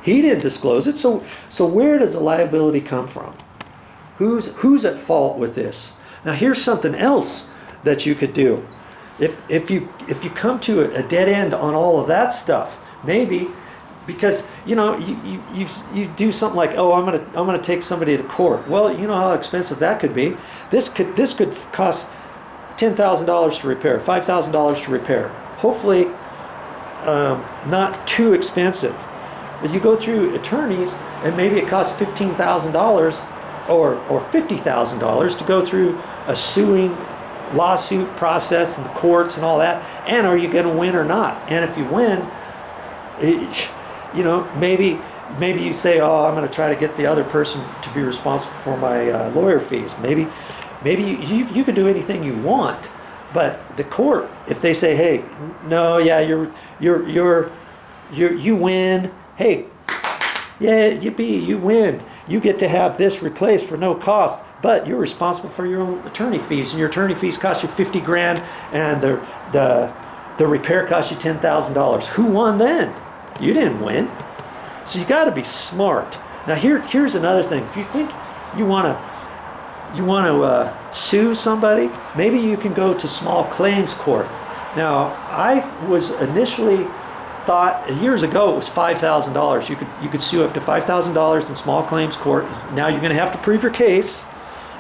He didn't disclose it. So where does the liability come from? Who's at fault with this? Now here's something else that you could do. If you come to a dead end on all of that stuff, maybe because you do something like, oh, I'm gonna take somebody to court. Well, you know how expensive that could be. This could cost $10,000 to repair, $5,000 to repair. Hopefully not too expensive. But you go through attorneys and maybe it costs $15,000 or $50,000 to go through a lawsuit process and the courts and all that. And are you going to win or not? And if you win, maybe you say, oh, I'm going to try to get the other person to be responsible for my lawyer fees. Maybe you can do anything you want, but the court, if they say, hey, no, yeah, you win. Hey, yeah, you win. You get to have this replaced for no cost, but you're responsible for your own attorney fees, and your attorney fees cost you 50 grand, and the repair cost you $10,000. Who won then? You didn't win. So you got to be smart. Now here's another thing. If you think you want to sue somebody, maybe you can go to small claims court. Now I was initially thought years ago it was $5,000. You could sue up to $5,000 in small claims court. Now you're going to have to prove your case.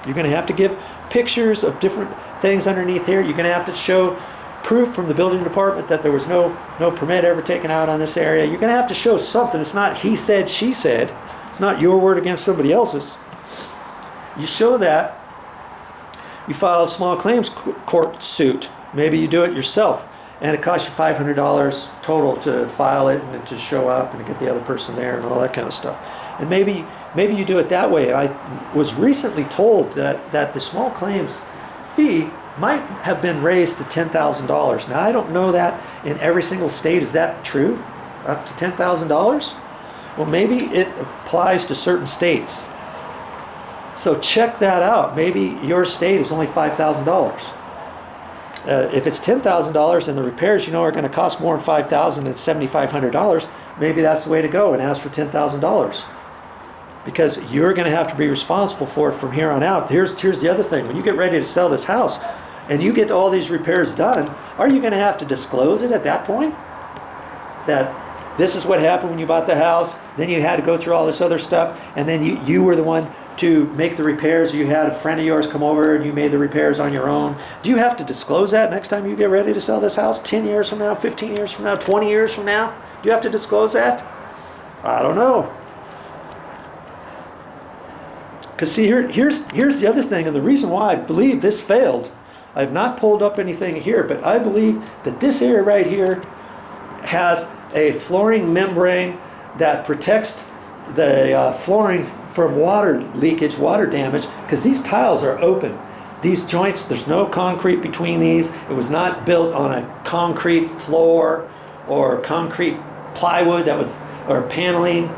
You're going to have to give pictures of different things underneath here. You're going to have to show proof from the building department that there was no permit ever taken out on this area. You're going to have to show something. It's not he said, she said. It's not your word against somebody else's. You show that. You file a small claims court suit. Maybe you do it yourself. And it costs you $500 total to file it and to show up and to get the other person there and all that kind of stuff. And maybe you do it that way. I was recently told that the small claims fee might have been raised to $10,000. Now I don't know that in every single state. Is that true? Up to $10,000? Well, maybe it applies to certain states. So check that out. Maybe your state is only $5,000. If it's $10,000 and the repairs are going to cost more than $5,000 and $7,500, maybe that's the way to go and ask for $10,000. Because you're going to have to be responsible for it from here on out. Here's the other thing. When you get ready to sell this house and you get all these repairs done, are you going to have to disclose it at that point? That this is what happened when you bought the house, then you had to go through all this other stuff, and then you were the one to make the repairs. You had a friend of yours come over and you made the repairs on your own. Do you have to disclose that next time you get ready to sell this house? 10 years from now, 15 years from now, 20 years from now? Do you have to disclose that? I don't know. Because see, here's the other thing, and the reason why I believe this failed. I've not pulled up anything here, but I believe that this area right here has a flooring membrane that protects the flooring from water leakage, water damage, because these tiles are open. These joints, there's no concrete between these. It was not built on a concrete floor or concrete plywood or paneling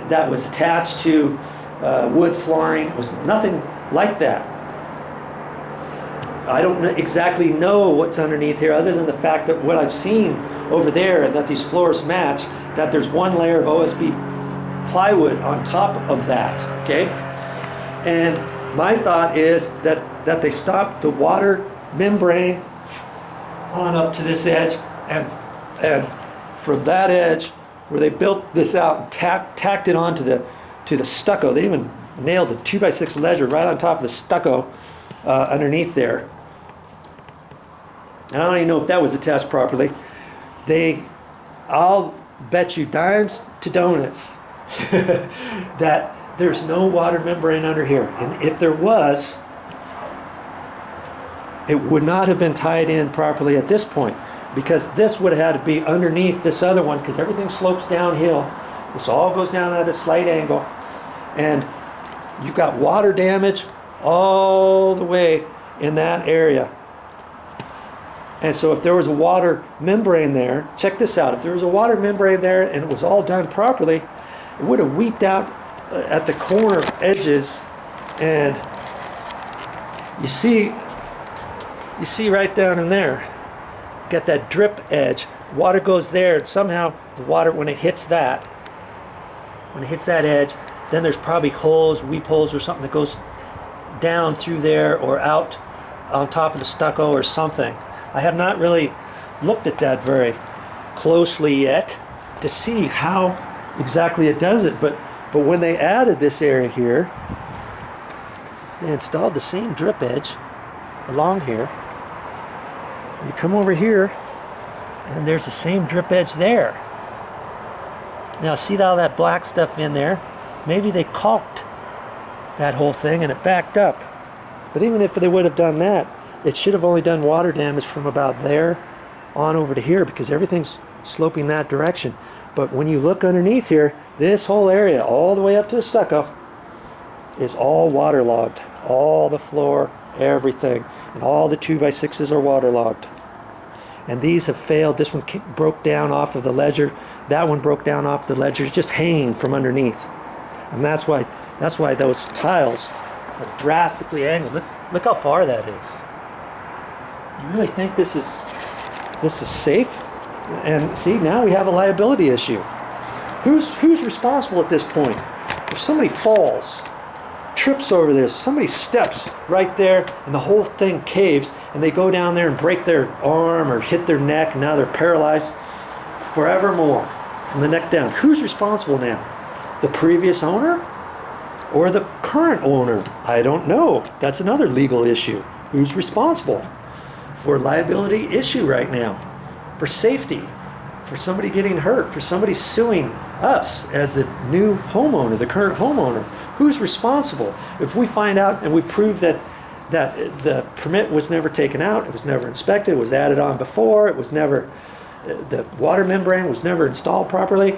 that was attached to wood flooring. It was nothing like that. I don't exactly know what's underneath here other than the fact that what I've seen over there and that these floors match, that there's one layer of OSB plywood on top of that, okay? And my thought is that they stopped the water membrane on up to this edge, and from that edge where they built this out and tacked it onto the stucco. They even nailed the 2x6 ledger right on top of the stucco underneath there. And I don't even know if that was attached properly. I'll bet you dimes to donuts that there's no water membrane under here. And if there was, it would not have been tied in properly at this point, because this would have had to be underneath this other one, because everything slopes downhill. This all goes down at a slight angle, and you've got water damage all the way in that area. And so if there was a water membrane there, check this out, if there was a water membrane there and it was all done properly, it would have weeped out at the corner edges, and you see right down in there, got that drip edge. Water goes there, and somehow the water, when it hits that, when it hits that edge, then there's probably holes, weep holes or something that goes down through there or out on top of the stucco or something. I have not really looked at that very closely yet to see how exactly it does it, but when they added this area here, they installed the same drip edge along here. You come over here and there's the same drip edge there. Now see all that black stuff in there? Maybe they caulked that whole thing and it backed up. But even if they would have done that, it should have only done water damage from about there on over to here, because everything's sloping that direction. But when you look underneath here, this whole area all the way up to the stucco is all waterlogged. All the floor, everything, and all the 2x6s are waterlogged. And these have failed. This one broke down off of the ledger. That one broke down off the ledger. It's just hanging from underneath. And that's why those tiles are drastically angled. Look how far that is. You really think this is safe? And see, now we have a liability issue. Who's responsible at this point? If somebody falls, trips over this, somebody steps right there and the whole thing caves and they go down there and break their arm or hit their neck, and now they're paralyzed forevermore from the neck down. Who's responsible now? The previous owner or the current owner? I don't know. That's another legal issue. Who's responsible for liability issue right now? For safety, for somebody getting hurt, for somebody suing us as the new homeowner, the current homeowner. Who's responsible? If we find out and we prove that the permit was never taken out, it was never inspected, it was added on before, it was never, the water membrane was never installed properly,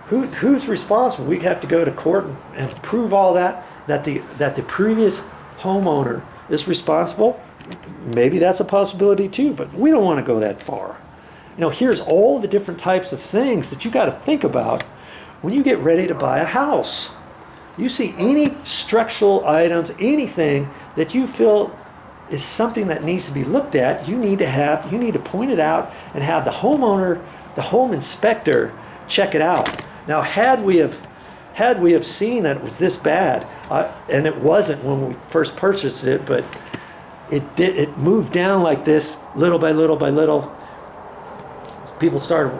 who's responsible? We have to go to court and prove all that the previous homeowner is responsible. Maybe that's a possibility too, but we don't want to go that far. You know, here's all the different types of things that you got to think about when you get ready to buy a house. You see any structural items, anything that you feel is something that needs to be looked at, you need to point it out and have the homeowner, the home inspector, check it out. Now, had we have seen that it was this bad, and it wasn't when we first purchased it, but it moved down like this, little by little by little. People started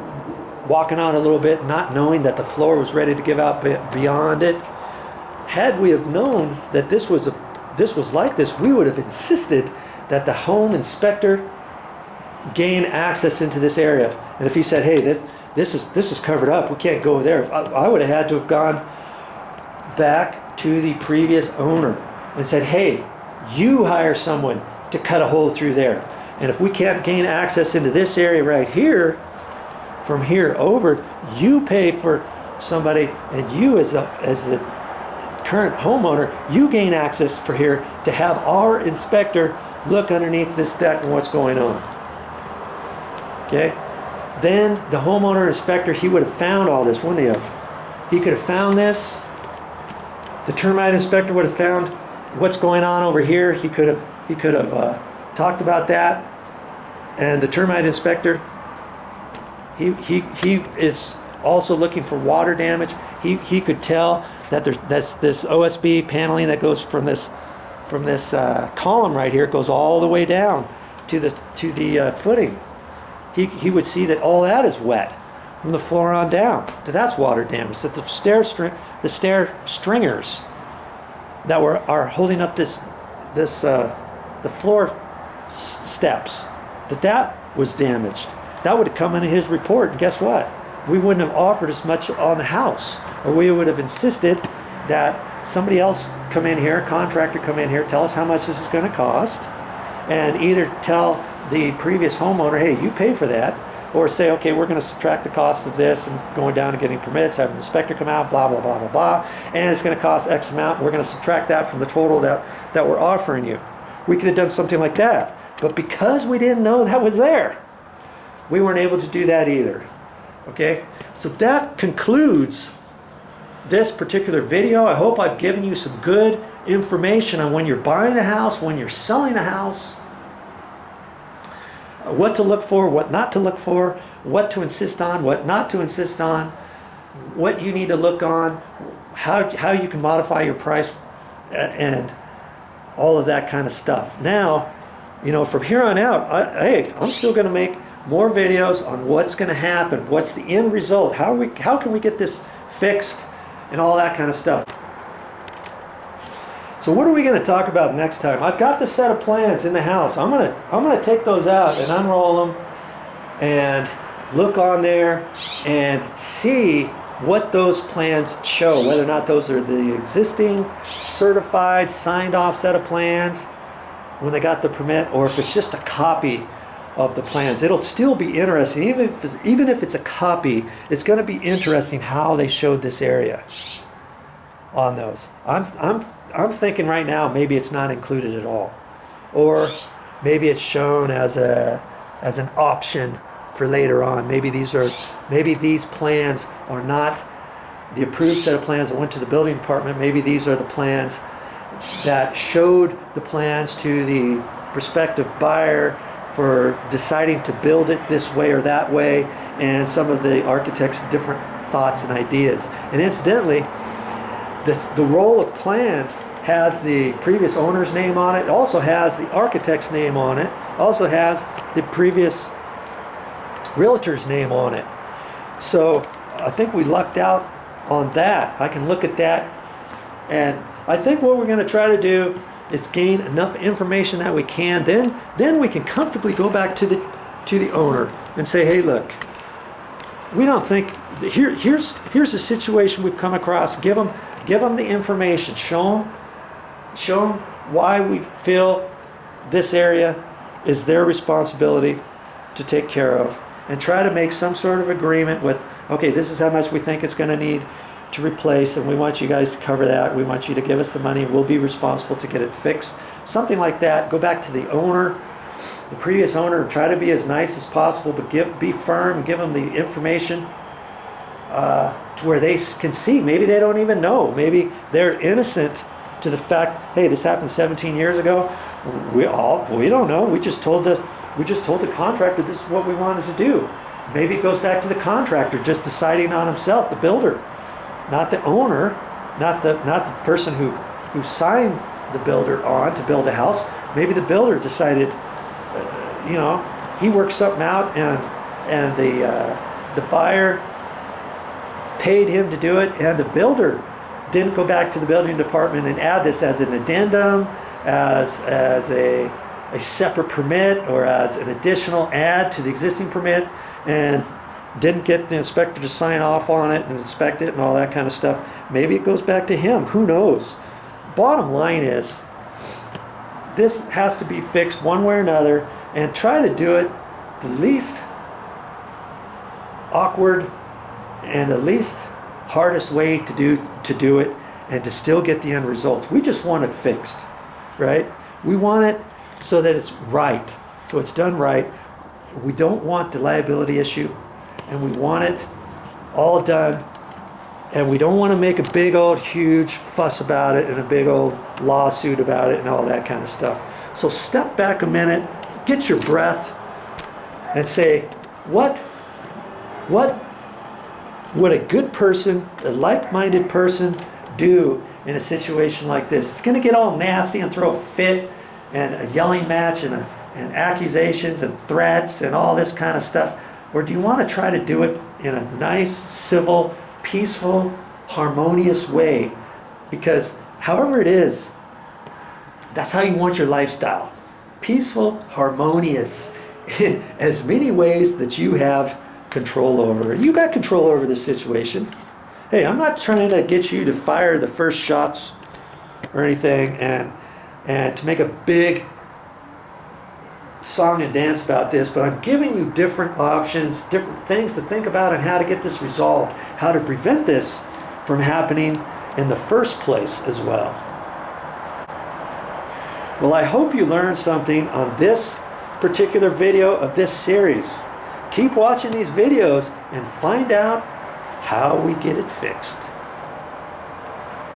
walking on a little bit, not knowing that the floor was ready to give out beyond it. Had we have known that this was like this, we would have insisted that the home inspector gain access into this area. And if he said, "Hey, this is covered up, we can't go there," I would have had to have gone back to the previous owner and said, "Hey, you hire someone to cut a hole through there. And if we can't gain access into this area right here, from here over, you pay for somebody, and you as the current homeowner, you gain access for here to have our inspector look underneath this deck and what's going on." Okay? Then the homeowner inspector, he would have found all this, wouldn't he have? He could have found this. The termite inspector would have found what's going on over here. He could have talked about that. And the termite inspector, he is also looking for water damage. He could tell that that's this OSB paneling that goes from this column right here, goes all the way down to the footing. He would see that all that is wet from the floor on down. That's water damage. That the stair stringers that are holding up the floor steps, that was damaged. That would have come into his report, and guess what? We wouldn't have offered as much on the house, or we would have insisted that somebody else come in here, contractor come in here, tell us how much this is going to cost, and either tell the previous homeowner, "Hey, you pay for that," or say, "Okay, we're going to subtract the cost of this and going down and getting permits, having the inspector come out, blah, blah, blah, blah, blah, and it's going to cost X amount. We're going to subtract that from the total that we're offering you." We could have done something like that. But because we didn't know that was there, we weren't able to do that either. Okay? So that concludes this particular video. I hope I've given you some good information on when you're buying a house, when you're selling a house, what to look for, what not to look for, what to insist on, what not to insist on. what you need to look on, how you can modify your price, and all of that kind of stuff. Now, you know, from here on out, I'm still going to make more videos on what's going to happen, what's the end result, how can we get this fixed, and all that kind of stuff. So what are we going to talk about next time? I've got the set of plans in the house. I'm gonna take those out and unroll them and look on there and see what those plans show, whether or not those are the existing certified signed off set of plans when they got the permit, or if it's just a copy of the plans. It'll still be interesting, even if it's a copy. It's going to be interesting how they showed this area on those. I'm thinking right now maybe it's not included at all, or maybe it's shown as an option for later on. Maybe these plans are not the approved set of plans that went to the building department. Maybe these are the plans that showed the plans to the prospective buyer for deciding to build it this way or that way, and some of the architect's different thoughts and ideas. And incidentally, the roll of plans has the previous owner's name on it. It also has the architect's name on it. Also has the previous realtor's name on it. So I think we lucked out on that. I can look at that, and I think what we're going to try to do is gain enough information that we can. Then we can comfortably go back to the owner and say, hey, look, we don't think here's a situation we've come across. Give them the information. Show them why we feel this area is their responsibility to take care of, and try to make some sort of agreement with, okay, this is how much we think it's going to need to replace, and we want you guys to cover that. We want you to give us the money. We'll be responsible to get it fixed. Something like that. Go back to the owner, the previous owner, and try to be as nice as possible, but be firm, give them the information to where they can see. Maybe they don't even know. Maybe they're innocent to the fact, hey, this happened 17 years ago. We don't know. We just told the contractor this is what we wanted to do. Maybe it goes back to the contractor just deciding on himself, the builder, not the owner, not the person who signed the builder on to build a house. Maybe the builder decided, he worked something out, and the buyer paid him to do it, and the builder didn't go back to the building department and add this as an addendum, as a separate permit, or as an additional add to the existing permit, and didn't get the inspector to sign off on it and inspect it and all that kind of stuff. Maybe it goes back to him. Who knows? Bottom line is, this has to be fixed one way or another, and try to do it the least awkward and the least hardest way to do it, and to still get the end result. We just want it fixed, right? We want it so that it's right, so it's done right. We don't want the liability issue, and we want it all done, and we don't want to make a big old huge fuss about it and a big old lawsuit about it and all that kind of stuff. So step back a minute, get your breath, and say, what would a good person, a like-minded person, do in a situation like this? It's going to get all nasty and throw a fit and a yelling match and accusations and threats and all this kind of stuff. Or do you want to try to do it in a nice, civil, peaceful, harmonious way? Because however it is, that's how you want your lifestyle. Peaceful, harmonious, in as many ways that you have control over. You got control over this situation. Hey, I'm not trying to get you to fire the first shots or anything and to make a big song and dance about this, but I'm giving you different options, different things to think about, and how to get this resolved, how to prevent this from happening in the first place as well. Well, I hope you learned something on this particular video of this series. Keep watching these videos and find out how we get it fixed.